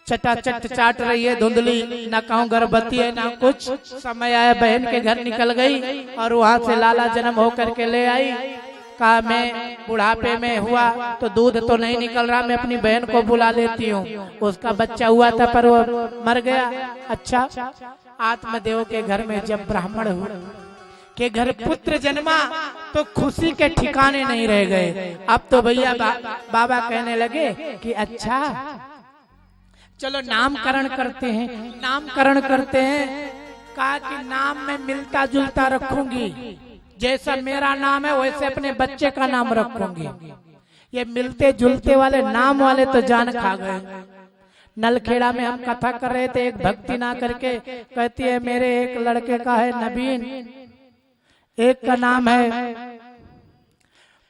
S1: चटाचट चाट रही है धुंधली, ना कहूँ गर्भवती है ना कुछ। समय आया बहन के घर निकल गई, और वहां से लाला जन्म होकर के ले आई। कहा मैं बुढ़ापे में हुआ तो दूध तो नहीं निकल रहा, मैं अपनी बहन को बुला लेती हूँ। उसका बच्चा हुआ था पर वो मर गया। अच्छा, आत्मदेव के घर में जब ब्राह्मण हुआ के घर पुत्र जन्मा तो खुशी के ठिकाने नहीं रह गए। अब तो भैया बाबा कहने लगे कि अच्छा चलो नामकरण करते हैं, नामकरण करते हैं। कहा कि नाम में मिलता जुलता रखूंगी, जैसा मेरा नाम है वैसे अपने बच्चे का नाम रखूंगी। ये मिलते जुलते वाले नाम वाले तो जान खा गए। नलखेड़ा में हम कथा कर रहे थे, एक भक्ति ना करके कहती है मेरे एक लड़के का है नवीन, एक का नाम है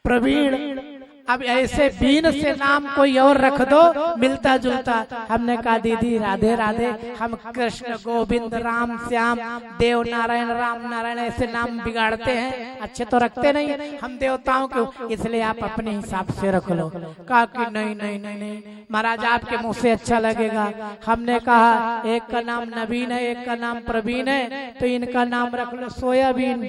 S1: प्रवीण, अब ऐसे बीन से नाम कोई और रख दो मिलता जुलता। हमने कहा दीदी राधे राधे, हम कृष्ण गोविंद राम श्याम देव नारायण राम नारायण ऐसे नाम बिगाड़ते हैं, अच्छे तो रखते नहीं है हम देवताओं को, इसलिए आप अपने हिसाब से रख लो। कहा कि नहीं नहीं नहीं नहीं महाराज आपके मुंह से अच्छा लगेगा। हमने कहा एक का नाम नवीन है, एक का नाम प्रवीण है, तो इनका नाम रख लो सोयाबीन।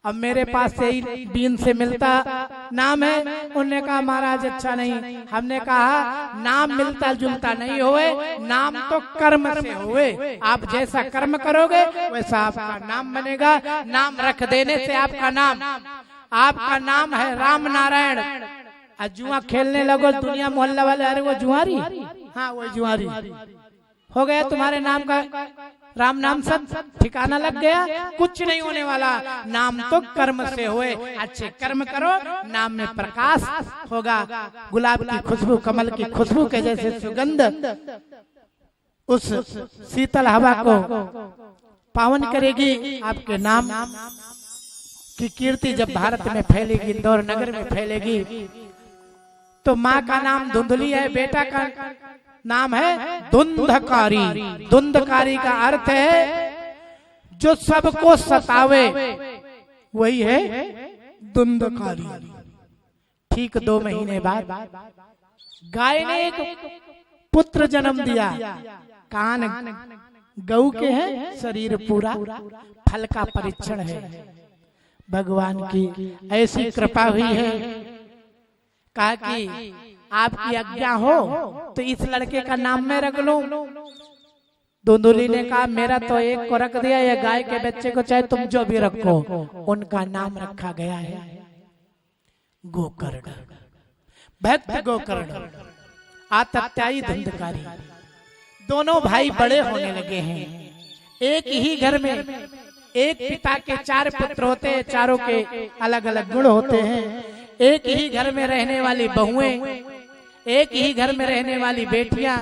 S1: अब मेरे पास से ही बीन से मिलता नाम है, उन्होंने कहा महाराज अच्छा नहीं। हमने कहा नाम मिलता जुलता नहीं होए, नाम तो कर्म से होए। आप जैसा कर्म करोगे वैसा आपका नाम बनेगा। नाम रख देने से आपका नाम है राम नारायण। जुआ खेलने लगो दुनिया मोहल्ला वाले, अरे वो जुआरी, हाँ वो जुआरी हो गया, तुम्हारे नाम का राम नाम सब ठिकाना लग गया, कुछ नहीं होने वाला। नाम तो कर्म से हुए, अच्छे कर्म करो नाम में प्रकाश होगा। गुलाब की खुशबू कमल की खुशबू के जैसे सुगंध उस शीतल हवा को पावन करेगी। आपके नाम की कीर्ति जब भारत में फैलेगी, इंदौर नगर में फैलेगी, तो माँ का नाम धुंधली है, बेटा का नाम है धुंधकारी। धुंधकारी का अर्थ है जो सबको सतावे, वही है धुंधकारी। ठीक 2 महीने बाद गाय ने एक पुत्र जन्म दिया। कान गऊ के हैं, शरीर पूरा, फल का परीक्षण है। भगवान की ऐसी कृपा हुई है, कहा कि आपकी आज्ञा हो तो इस लड़के का नाम मैं रख लूं। धुंधली ने कहा मेरा तो एक को रख दिया, या गाय के बच्चे को चाहे तुम जो भी रखो। उनका नाम रखा गया है गोकर्ण, भक्त गोकर्ण, आतताई धुंधकारी। दोनों भाई बड़े होने लगे हैं। एक ही घर में एक पिता के 4 पुत्र होते हैं, चारों के अलग अलग गुण होते हैं। एक ही घर में रहने वाली बहुएं, एक ही घर में रहने वाली बेटियां,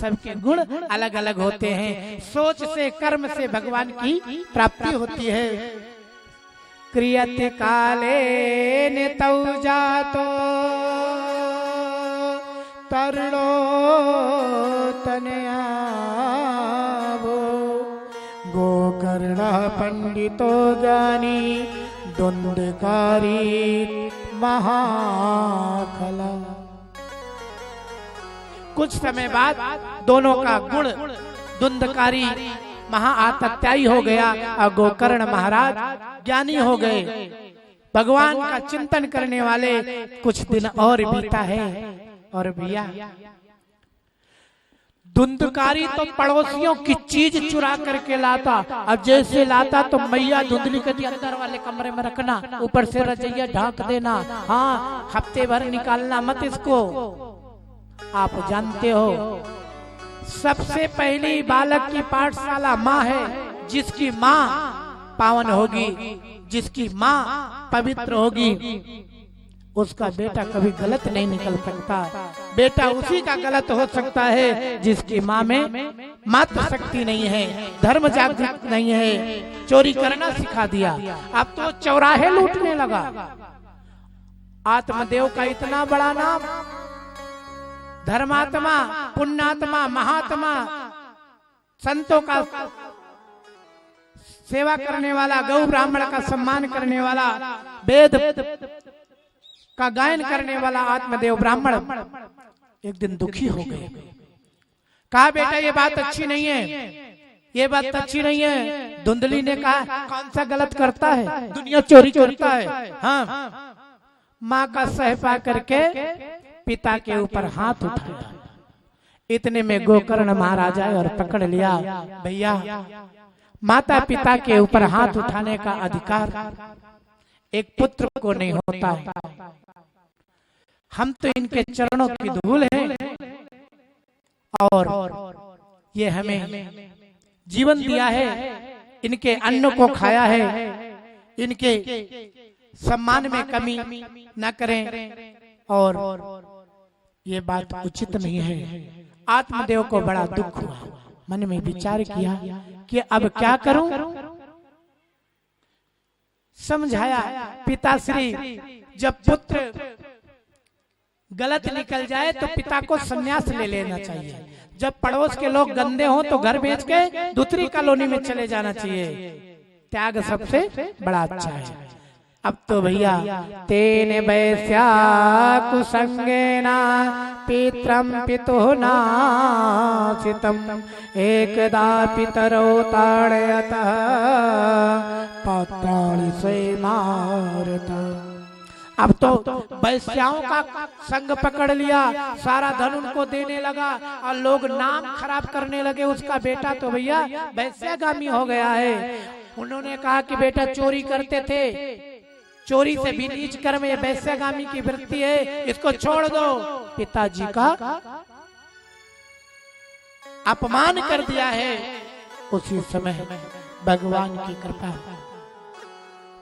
S1: सबके गुण अलग अलग होते हैं। सोच से कर्म से भगवान की प्राप्ति होती है। क्रियते काले नेतौ जातो तरुणो तनया वो गोकर्ण पंडितो ज्ञानी धुंधकारी महाखला। कुछ समय बाद दोनों का गुण धुंधकारी महाआतत्यायी हो गया और गोकर्ण महाराज ज्ञानी हो गए, भगवान का चिंतन करने वाले। कुछ दिन और बीता है और भैया धुंधकारी तो पड़ोसियों की चीज चुरा करके लाता। अब जैसे लाता तो मैया धुंधली कहती अंदर वाले कमरे में रखना, ऊपर से रजैया ढांक देना, हाँ हफ्ते भर निकालना मत इसको। आप जानते हो सबसे पहली बालक की पाठशाला माँ है। जिसकी माँ पावन होगी, जिसकी माँ पवित्र होगी, उसका बेटा कभी गलत नहीं निकल सकता। बेटा उसी का गलत हो सकता है जिसकी माँ में मात्र शक्ति नहीं है, धर्म जागृत नहीं है। चोरी करना सिखा दिया, अब तो चौराहे लूटने लगा। आत्मदेव का इतना बड़ा नाम, धर्मात्मा, पुण्यात्मा, महात्मा, संतों का सेवा करने वाला, गौ ब्राह्मण का सम्मान करने वाला, वेद का गायन करने वाला आत्मदेव ब्राह्मण एक दिन दुखी हो गए। कहा बेटा ये बात अच्छी नहीं है, ये बात अच्छी नहीं है। धुंधली ने कहा कौन सा गलत करता है, दुनिया चोरी करता है। हाँ, माँ का सहपा करके पिता के ऊपर हाथ उठाया। इतने में गोकर्ण महाराज आए और पकड़ लिया। भैया माता पिता के ऊपर हाथ उठाने का अधिकार एक पुत्र को नहीं होता है। हम तो इनके चरणों की धूल हैं और ये हमें जीवन दिया है, इनके अन्न को खाया है, इनके सम्मान में कमी न करें और ये बात उचित नहीं है। आत्मदेव को बड़ा दुख हुआ, मन में विचार किया कि अब क्या करूं। समझाया पिताश्री जब पुत्र गलत निकल जाए तो पिता को संन्यास ले लेना चाहिए। जब पड़ोस के लोग गंदे हों तो घर बेच के दूसरी कॉलोनी में चले जाना चाहिए। त्याग सबसे बड़ा अच्छा है। अब तो भैया तेन वैश्या कुसंगेना पित्रम पितुः नासितम एकदा पितरो ताड़यतः पात्राणि स्वयमारता। अब तो वैश्याओं का संग पकड़ लिया, सारा धन उनको देने लगा और लोग नाम खराब करने लगे। उसका बेटा तो भैया वैश्यागामी हो गया है। उन्होंने कहा कि बेटा चोरी करते थे, चोरी से भी नीच कर्म, ये वैश्यागामी की वृत्ति है, इसको छोड़ दो। पिताजी का अपमान कर दिया है। उसी समय भगवान की कृपा,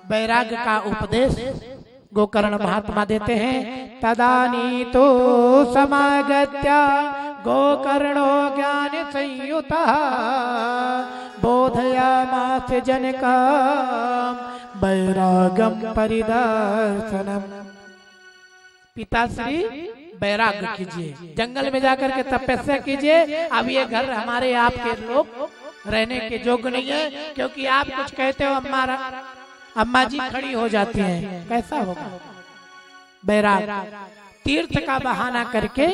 S1: वैराग्य का उपदेश गोकर्ण महात्मा देते हैं। तदानी तो समागत्य गोकर्णो ज्ञान संयुतः बोधयामास जनकं वैरागम परिदर्शनम। पिताश्री वैराग्य कीजिए, जंगल में जाकर के तपस्या कीजिए। अब ये घर हमारे आपके लोग रहने के योग्य नहीं है, क्योंकि आप कुछ कहते हो अम्मा जी खड़ी हो जाती हैं, कैसा होगा। बैराग तीर्थ का बहाना करके,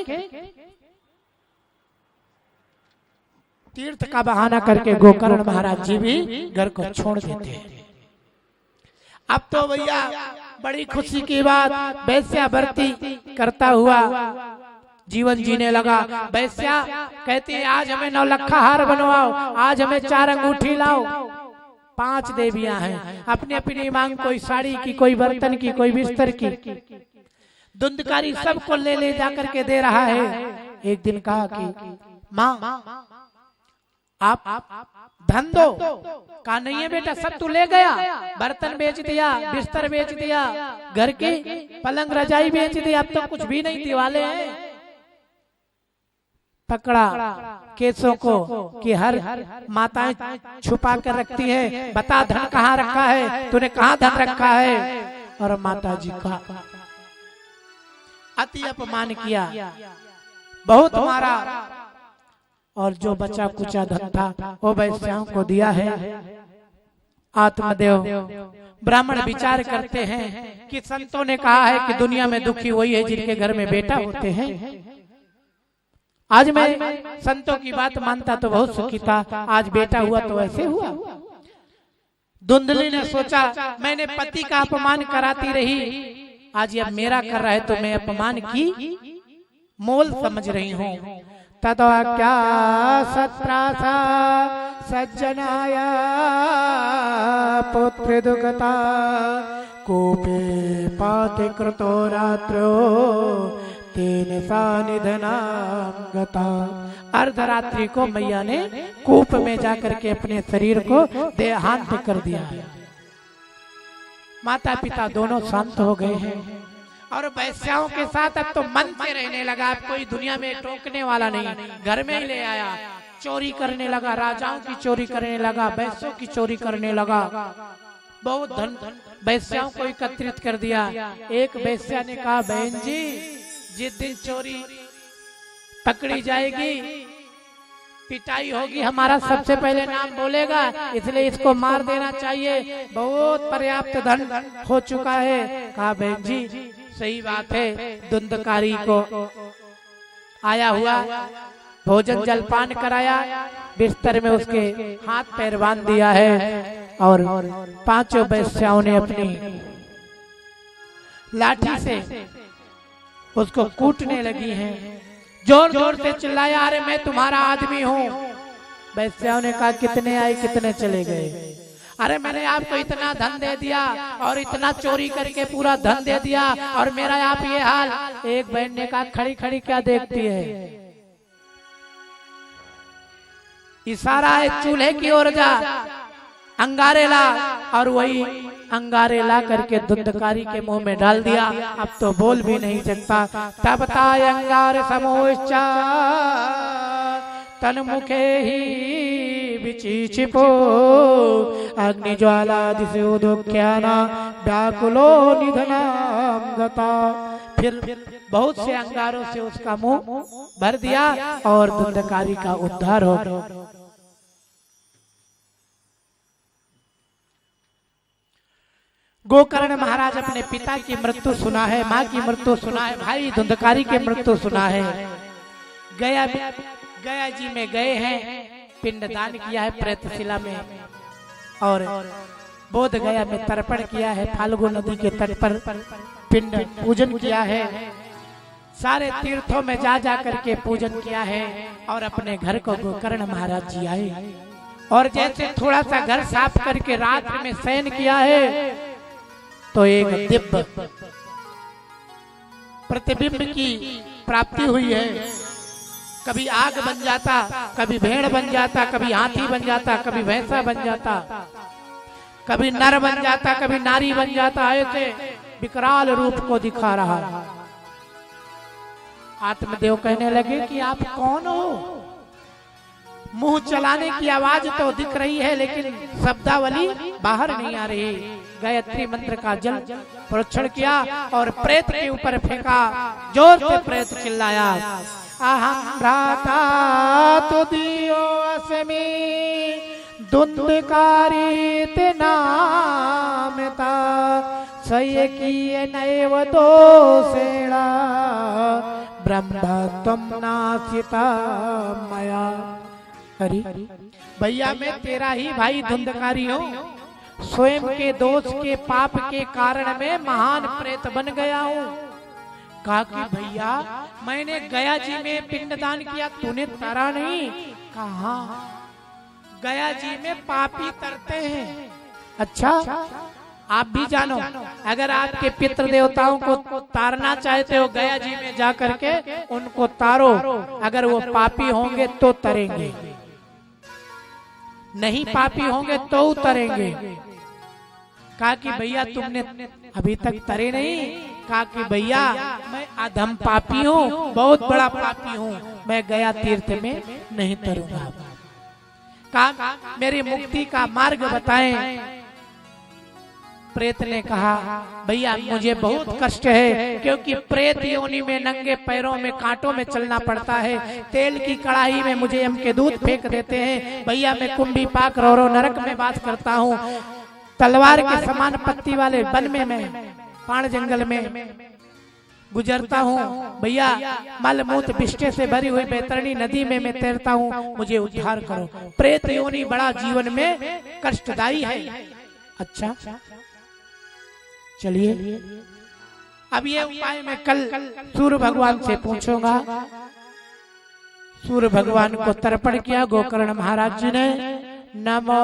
S1: तीर्थ का बहाना करके गोकर्ण महाराज जी भी घर को छोड़ देते हैं। अब तो भैया बड़ी खुशी की बात, वैश्यावृत्ति करता हुआ जीवन जीने लगा। वैश्या कहती है आज हमें 9 लखा हार बनवाओ, आज हमें 4 अंगूठी लाओ। 5 देवियां हैं, अपनी अपनी मांग, कोई साड़ी की, कोई बर्तन की, कोई बिस्तर की। धुंधकारी सबको ले जाकर के दे रहा है। एक दिन कहा कि माँ आप धन दो। कहा नहीं है बेटा, सब तू ले गया, बर्तन बेच दिया, बिस्तर बेच दिया, घर की पलंग रजाई बेच दिया, अब तो कुछ भी नहीं, दिवाले हैं। पकड़ा केसों को कि हर माताएं छुपा कर रखती है, बता धन कहाँ रखा है, तूने कहाँ धन रखा है। और माता जी का अति अपमान किया, बहुत मारा, और जो बचा कुचा धन था वो वैश्याओं को दिया है। आत्मदेव ब्राह्मण विचार करते हैं कि संतों ने कहा है कि दुनिया में दुखी वही है जिनके घर में बेटा होते हैं। आज मैं संतों की बात मानता तो बहुत सुखी था, आज बेटा हुआ तो ऐसे हुआ। धुंधली ने सोचा मैंने पति का अपमान कराती रही, आज ये मेरा कर रहा है तो मैं अपमान की मोल समझ रही हूँ। तदा क्या सत्रासा सज्जनाया पुत्र दुगता कोपे पाति कृतो रात्रो तेन सा निधनाम गता। अर्धरात्रि को मैया ने कूप में जाकर के अपने शरीर को देहांत कर दिया है। माता पिता दोनों शांत हो गए हैं और वैश्याओं के साथ अब तो मन से रहने लगा। अब कोई दुनिया में टोकने वाला नहीं, घर में ही ले आया, चोरी करने लगा, राजाओं की चोरी करने लगा, वैश्यों की चोरी करने लगा। बहुत धन वैश्याओं को एकत्रित कर दिया। एक वैश्या ने कहा बहन जी जिस दिन चोरी पकड़ी जाएगी पिटाई होगी, हमारा सबसे पहले नाम बोलेगा, इसलिए इसको मार देना चाहिए, बहुत पर्याप्त धन हो चुका है। कहा बहन जी सही बात है। धुंधकारी को आया हुआ भोजन जलपान कराया, बिस्तर में उसके हाथ पैर बांध दिया है और पांचों वैश्याओं ने अपनी लाठी से उसको कूटने लगी हैं। जोर जोर से चिल्लाया अरे मैं तुम्हारा आदमी हूँ। वैश्याओं ने कहा कितने आए कितने चले गए। अरे मैंने आपको इतना धन दे दिया और इतना चोरी करके पूरा धन दे दिया और मेरा आप ये हाल। एक बहन ने कहा खड़ी खड़ी क्या देखती है, इशारा है चूल्हे की ओर जा, अंगारे ला। और वही अंगारे ला करके धुंधकारी के मुंह में डाल दिया। अब तो बोल भी नहीं सकता। तब ताय अंगार समोच्चा तन मुखे ही विचिचिपो अग्नि ज्वाला दिशो दुख्याना व्याकुलो निधनाम गता। फिर बहुत से अंगारों से उसका मुंह भर दिया और धुंधकारी का उद्धार हो गया। गोकर्ण महाराज अपने पिता की मृत्यु सुना है, माँ की मृत्यु सुना है, भाई धुंधकारी की मृत्यु सुना है। गया जी में गए हैं, पिंडदान किया है प्रेतशिला में, और बोध गया में तर्पण किया है, फाल्गु नदी के तट पर पिंड पूजन किया है। सारे तीर्थों में जा जा करके पूजन किया है और अपने घर को गोकर्ण महाराज जी आए और जैसे थोड़ा सा घर साफ करके रात में शयन किया है तो एक दिव्य प्रतिबिंब की प्राप्ति हुई है। कभी आग बन जाता, कभी भेड़ बन जाता, कभी हाथी बन जाता, कभी भैंसा बन जाता, कभी नर बन जाता, कभी नारी बन जाता। ऐसे विकराल रूप को दिखा रहा। आत्मदेव कहने लगे कि आप कौन हो? मुंह चलाने की आवाज तो दिख रही है लेकिन शब्दावली बाहर नहीं आ रही। गायत्री मंत्र का जल प्रोक्षण किया और प्रेत के ऊपर फेंका। जोर से प्रेत चिल्लाया, अहम भ्राता तुदियो अस्मि धुंधकारी ते नामता सयकीय नैव दोषेणा ब्रह्म त्वं नासिता मया। अरे भैया मैं तेरा ही भाई धुंधकारी हूँ। स्वयं के दोष के पाप के कारण में महान प्रेत बन गया हूँ। कहा कि भैया मैंने गया जी में पिंडदान किया, तूने तरा नहीं? कहा गया जी में पापी तरते हैं। अच्छा आप भी जानो, अगर आपके पितृ देवताओं को तारना चाहते हो गया जी में जा करके उनको तारो। अगर वो पापी होंगे तो तरेंगे, नहीं पापी होंगे तो उतरेंगे। कहा कि भैया तुमने अभी तक तरे नहीं? कहा कि भैया मैं अधम पापी हूँ, बहुत बड़ा पापी हूँ, मैं गया तीर्थ में नहीं तरूंगा। कहा मेरी मुक्ति का मार्ग बताएं। प्रेत ने कहा भैया मुझे बहुत कष्ट है, क्योंकि प्रेत योनि में नंगे पैरों में कांटों में चलना पड़ता है। तेल की कढ़ाई में मुझे यम के दूध फेंक देते हैं। भैया मैं कुंभी पाक रोरो नरक में बात करता हूँ। तलवार के समान पत्ती वाले वन में मैं पाण जंगल में गुजरता हूँ। भैया मलमूत्र विष्टे से भरी हुई बैतरणी नदी में मैं तैरता हूँ, मुझे उद्धार करो। प्रेत योनि बड़ा जीवन में कष्टदायी है। अच्छा चलिए अब ये उपाय मैं कल सूर्य भगवान से पूछूंगा। सूर्य भगवान को तर्पण किया गोकर्ण महाराज जी ने। नमो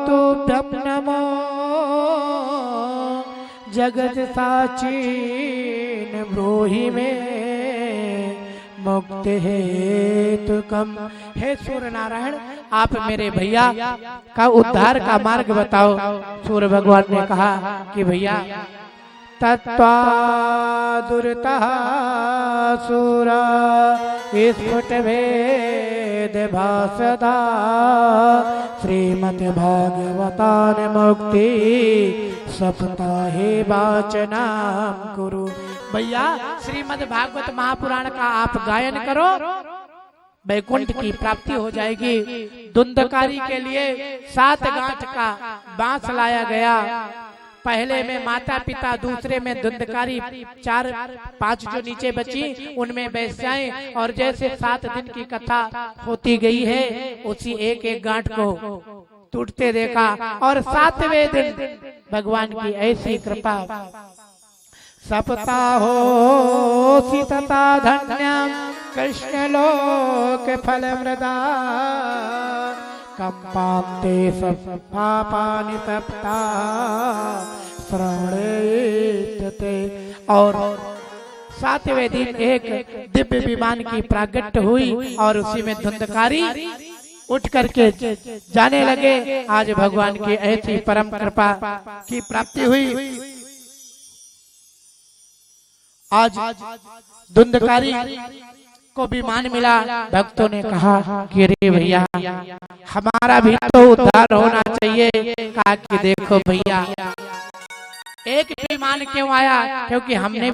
S1: तुभ्यं नमो जगत साचीन ब्रूहि में मुक्ति हेतुकम। हे सूर्य नारायण आप मेरे भैया का उद्धार का मार्ग बताओ। सूर्य भगवान ने कहा कि भैया तत्वा दुर्तः सूरा स्फुट भेद भासदा श्रीमद् भागवतान मुक्ति सप्ताहे वाचनाम कुरु। भैया श्रीमद् भागवत महापुराण का आप गायन करो, वैकुंठ की प्राप्ति हो जाएगी। धुंधकारी के लिए 7 गांठ का बांस लाया गया। पहले में माता पिता, दूसरे में धुंधकारी, 4-5 जो नीचे बची उनमें वैश्याएं। और जैसे 7 दिन की कथा होती गई है उसी एक एक गांठ को टूटते देखा। और 7वें दिन भगवान की ऐसी कृपा। सप्ताहो सीतता धन्यम कृष्ण लोक फल मृदा कंपाते सब पापानि तप्ता श्रवणेते। और 7वें दिन एक दिव्य विमान की प्रागट्य हुई और उसी में धुंधकारी उठ करके जाने लगे। आज भगवान की ऐसी परम कृपा की प्राप्ति हुई। आज धुंधकारी को विमान मिला। भक्तों ने कहा कि रे भैया हमारा भी तो उद्धार होना चाहिए। कहा कि देखो भैया एक विमान क्यों आया? क्योंकि हमने